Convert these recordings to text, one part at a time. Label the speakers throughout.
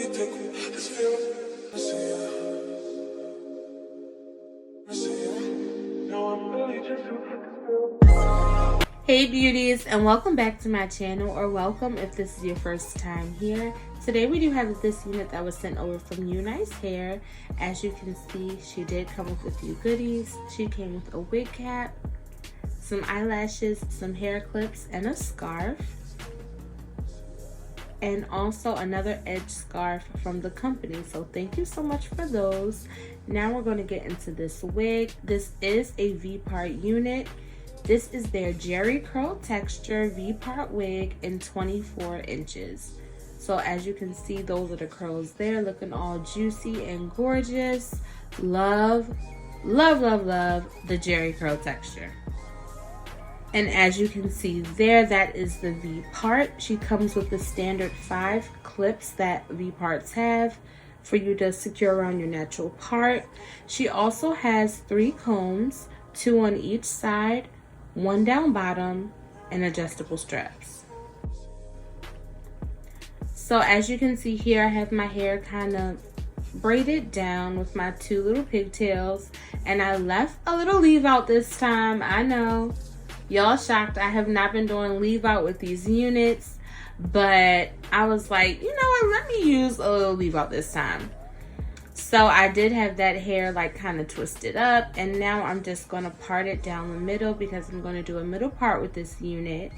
Speaker 1: Hey beauties, and welcome back to my channel, or welcome if this is your first time here. Today we do have this unit that was sent over from UNice hair. As you can see, she did come with a few goodies. She came with a wig cap, some eyelashes, some hair clips, and a scarf, and also another edge scarf from the company. So thank you so much for those. Now we're going to get into this wig. This is a V-part unit. This is their Jerry Curl Texture V-part wig in 24 inches. So as you can see, those are the curls there, looking all juicy and gorgeous. Love, love, love, love the Jerry Curl Texture. And as you can see there, that is the V-part. She comes with the standard 5 clips that V-parts have for you to secure around your natural part. She also has 3 combs, 2 on each side, 1 down bottom, and adjustable straps. So as you can see here, I have my hair kind of braided down with my 2 little pigtails, and I left a little leave out this time. I know y'all shocked. I have not been doing leave out with these units, but I was like, you know what, let me use a little leave out this time. So I did have that hair like kind of twisted up, and now I'm just going to part it down the middle because I'm going to do a middle part with this unit.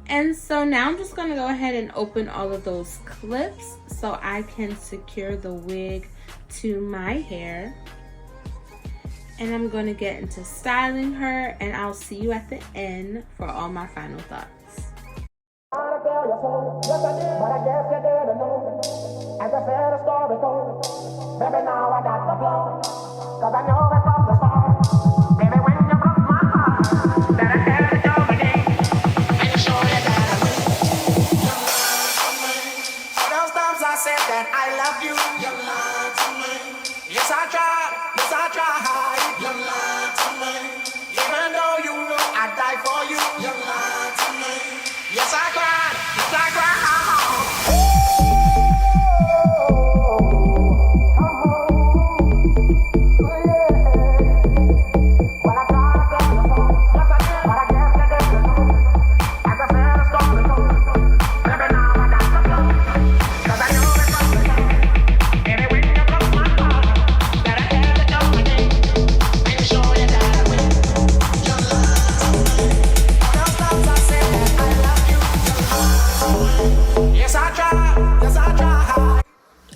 Speaker 1: And so now I'm just going to go ahead and open all of those clips so I can secure the wig to my hair. And I'm going to get into styling her, and I'll see you at the end for all my final thoughts.
Speaker 2: Yes, I did, but I guess you didn't know. As I said, the story goes. Baby, now I got the blow. Cause I know it from the start. Baby, when you broke my heart, that I had to go again. And you show you that I will. You lied to me. All those times I said that I love you. You lied to me. Yes, I tried. Yes, I tried. You lied to me. Even though you know I'd die for you. You lied to me. Yes, I cried.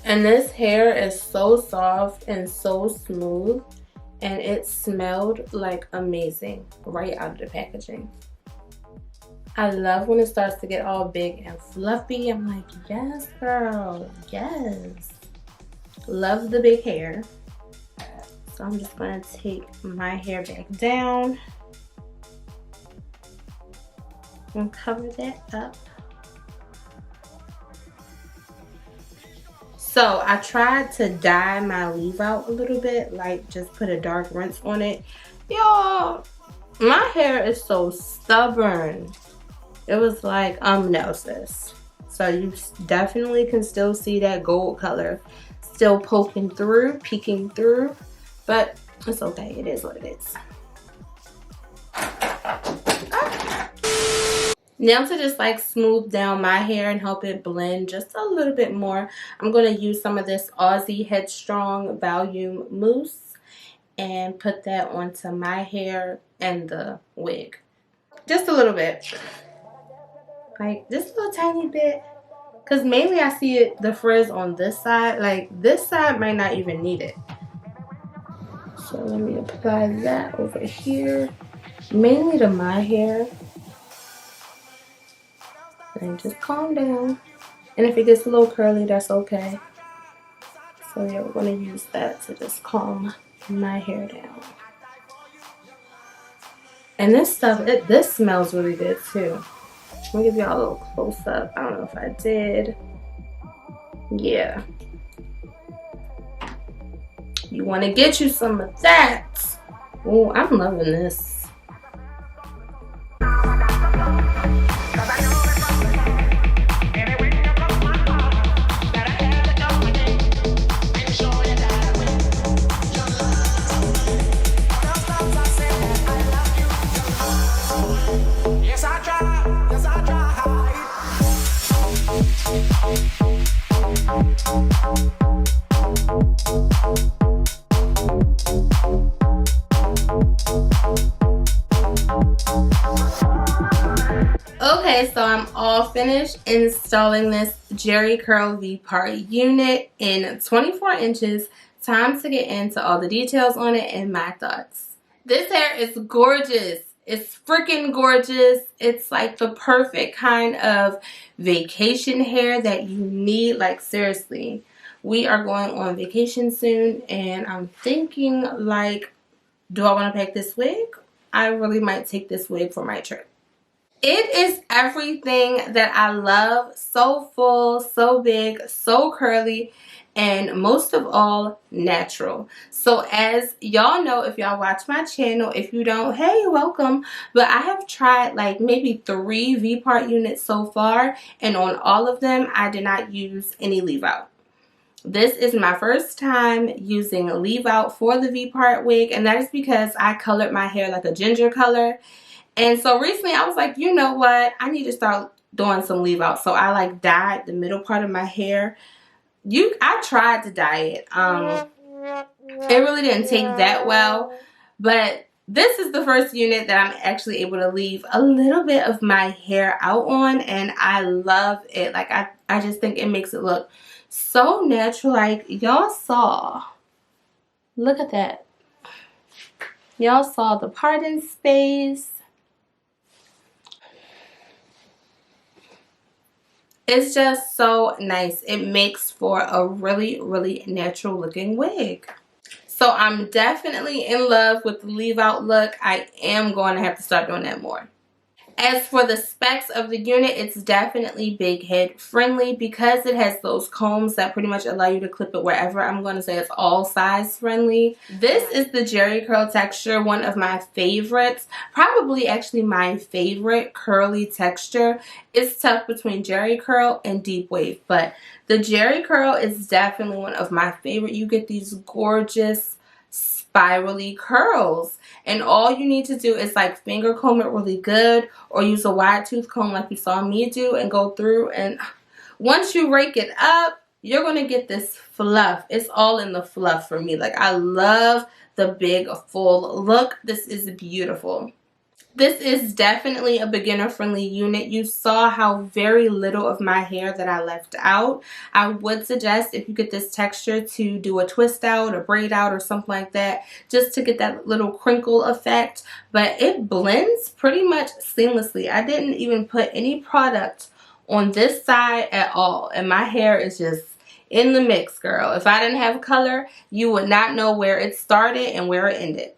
Speaker 1: And this hair is so soft and so smooth, and it smelled like amazing right out of the packaging. I love when it starts to get all big and fluffy. I'm like, yes girl, yes. Love the big hair. So I'm just gonna take my hair back down and cover that up. So I tried to dye my leave out a little bit, like just put a dark rinse on it. Y'all, my hair is so stubborn. It was like, no sis. So you definitely can still see that gold color still poking through, peeking through, but it's okay, it is what it is. Now to just like smooth down my hair and help it blend just a little bit more, I'm going to use some of this Aussie Headstrong Volume Mousse and put that onto my hair and the wig. Just a little bit. Like just a little tiny bit. Because mainly I see it, the frizz on this side. Like this side might not even need it. So let me apply that over here. Mainly to my hair. And just calm down. And if it gets a little curly, that's okay. So yeah, we're going to use that to just calm my hair down. And this stuff, this smells really good too. Let me give y'all a little close up. I don't know if I did. Yeah. You want to get you some of that. Oh, I'm loving this. Okay, so I'm all finished installing this Jerry Curl V-part unit in 24 inches. Time to get into all the details on it and my thoughts. This hair is gorgeous. It's freaking gorgeous. It's like the perfect kind of vacation hair that you need. Like, seriously. We are going on vacation soon, and I'm thinking, like, do I want to pack this wig? I really might take this wig for my trip. It is everything that I love. So full, so big, so curly, and most of all, natural. So as y'all know, if y'all watch my channel, if you don't, hey, welcome. But I have tried like maybe 3 V-part units so far, and on all of them, I did not use any leave out. This is my first time using a leave out for the V-part wig, and that is because I colored my hair like a ginger color. And so recently I was like, you know what? I need to start doing some leave out. So I like dyed the middle part of my hair. I tried to dye it. It really didn't take that well. But this is the first unit that I'm actually able to leave a little bit of my hair out on. And I love it. Like I just think it makes it look so natural. Like y'all saw. Look at that. Y'all saw the parting space. It's just so nice. It makes for a really, really natural looking wig. So I'm definitely in love with the leave out look. I am going to have to start doing that more. As for the specs of the unit, it's definitely big head friendly because it has those combs that pretty much allow you to clip it wherever. I'm going to say it's all size friendly. This is the Jerry Curl texture, one of my favorites. Probably actually my favorite curly texture. It's tough between Jerry Curl and Deep Wave, but the Jerry Curl is definitely one of my favorite. You get these gorgeous spirally curls, and all you need to do is like finger comb it really good or use a wide tooth comb like you saw me do and go through, and once you rake it up, you're gonna get this fluff. It's all in the fluff for me. Like, I love the big full look. This is beautiful. This is definitely a beginner friendly unit. You saw how very little of my hair that I left out. I would suggest if you get this texture to do a twist out, a braid out, or something like that, just to get that little crinkle effect. But it blends pretty much seamlessly. I didn't even put any product on this side at all, and my hair is just in the mix, girl. If I didn't have color, you would not know where it started and where it ended.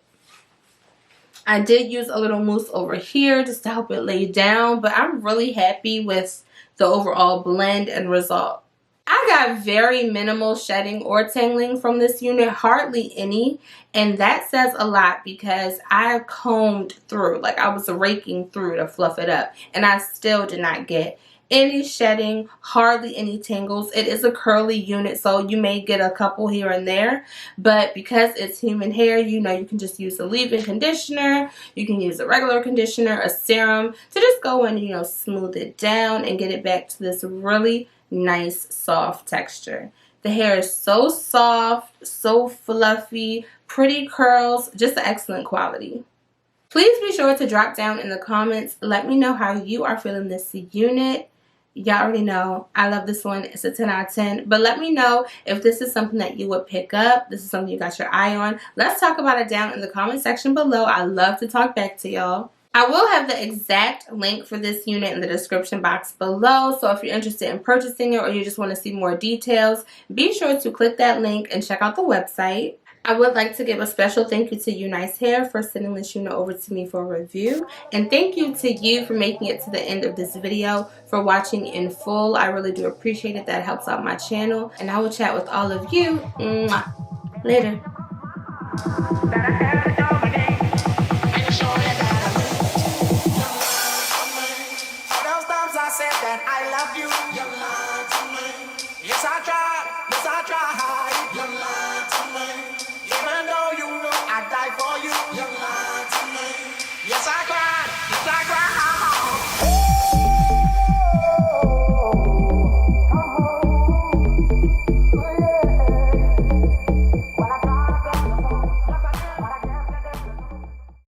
Speaker 1: I did use a little mousse over here just to help it lay down, but I'm really happy with the overall blend and result. I got very minimal shedding or tangling from this unit, hardly any, and that says a lot because I combed through, like I was raking through to fluff it up, and I still did not get any shedding, hardly any tangles. It is a curly unit, so you may get a couple here and there, but because it's human hair, you know, you can just use a leave-in conditioner, you can use a regular conditioner, a serum to just go and, you know, smooth it down and get it back to this really nice soft texture. The hair is so soft, so fluffy, pretty curls, just an excellent quality. Please be sure to drop down in the comments. Let me know how you are feeling this unit. Y'all already know I love this one. It's a 10 out of 10. But let me know if this is something that you would pick up. This is something you got your eye on. Let's talk about it down in the comment section below. I love to talk back to y'all. I will have the exact link for this unit in the description box below. So if you're interested in purchasing it or you just want to see more details, be sure to click that link and check out the website. I would like to give a special thank you to UNice Hair for sending this unit over to me for a review. And thank you to you for making it to the end of this video, for watching in full. I really do appreciate it. That helps out my channel. And I will chat with all of you later.
Speaker 2: I said that I love you.